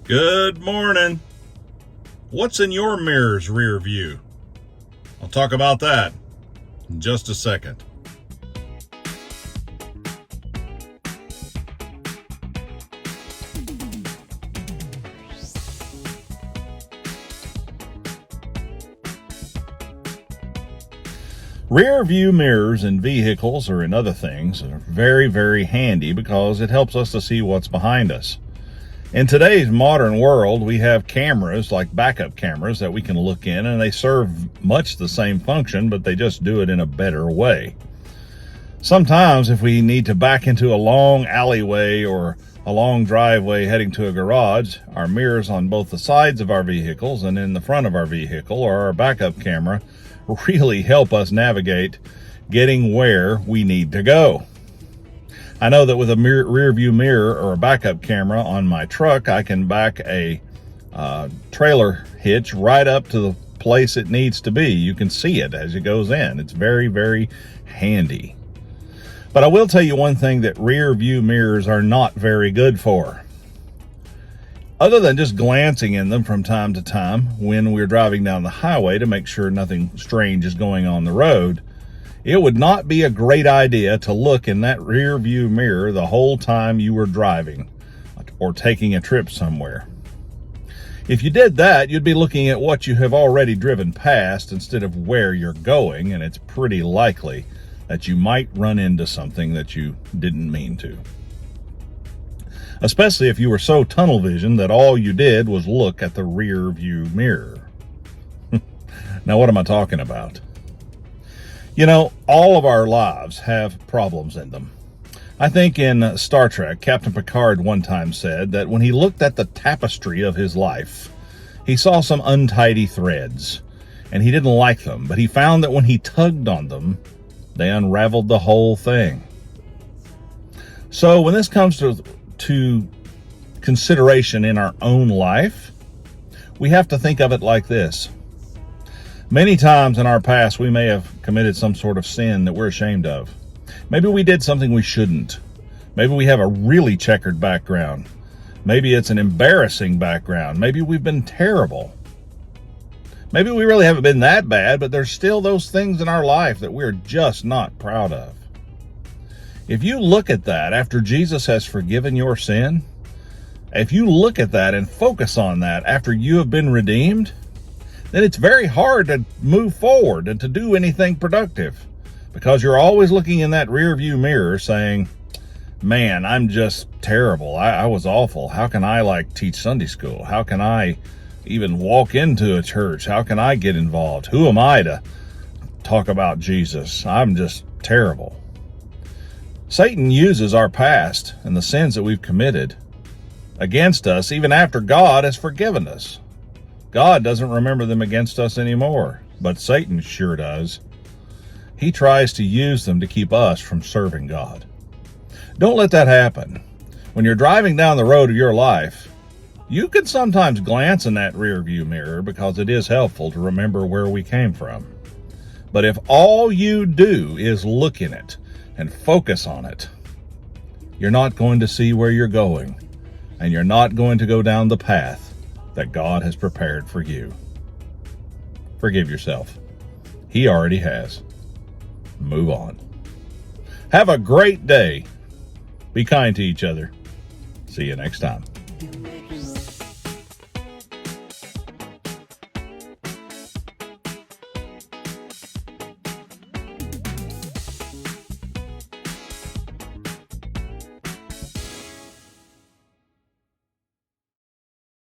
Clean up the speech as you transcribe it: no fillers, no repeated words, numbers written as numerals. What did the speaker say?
Good morning. What's in your mirror's rear view? I'll talk about that in just a second. Rear view mirrors in vehicles or in other things are very, very handy because it helps us to see what's behind us. In today's modern world, we have cameras like backup cameras that we can look in, and they serve much the same function, but they just do it in a better way. Sometimes if we need to back into a long alleyway or a long driveway heading to a garage, our mirrors on both the sides of our vehicles and in the front of our vehicle or our backup camera really help us navigate getting where we need to go. I know that with a rear view mirror or a backup camera on my truck, I can back a trailer hitch right up to the place it needs to be. You can see it as it goes in. It's very, very handy. But I will tell you one thing that rear view mirrors are not very good for. Other than just glancing in them from time to time when we're driving down the highway to make sure nothing strange is going on the road, it would not be a great idea to look in that rear view mirror the whole time you were driving or taking a trip somewhere. If you did that, you'd be looking at what you have already driven past instead of where you're going, and it's pretty likely that you might run into something that you didn't mean to. Especially if you were so tunnel visioned that all you did was look at the rear view mirror. Now, what am I talking about? You know, all of our lives have problems in them. I think in Star Trek, Captain Picard one time said that when he looked at the tapestry of his life, he saw some untidy threads, and he didn't like them, but he found that when he tugged on them, they unraveled the whole thing. So when this comes to consideration in our own life, we have to think of it like this. Many times in our past, we may have committed some sort of sin that we're ashamed of. Maybe we did something we shouldn't. Maybe we have a really checkered background. Maybe it's an embarrassing background. Maybe we've been terrible. Maybe we really haven't been that bad, but there's still those things in our life that we're just not proud of. If you look at that after Jesus has forgiven your sin, if you look at that and focus on that after you have been redeemed, then it's very hard to move forward and to do anything productive because you're always looking in that rear view mirror saying, man, I'm just terrible. I was awful. How can I teach Sunday school? How can I even walk into a church? How can I get involved? Who am I to talk about Jesus? I'm just terrible. Satan uses our past and the sins that we've committed against us even after God has forgiven us. God doesn't remember them against us anymore, but Satan sure does. He tries to use them to keep us from serving God. Don't let that happen. When you're driving down the road of your life, you can sometimes glance in that rear view mirror because it is helpful to remember where we came from. But if all you do is look in it and focus on it, you're not going to see where you're going, and you're not going to go down the path that God has prepared for you. Forgive yourself. He already has. Move on. Have a great day. Be kind to each other. See you next time.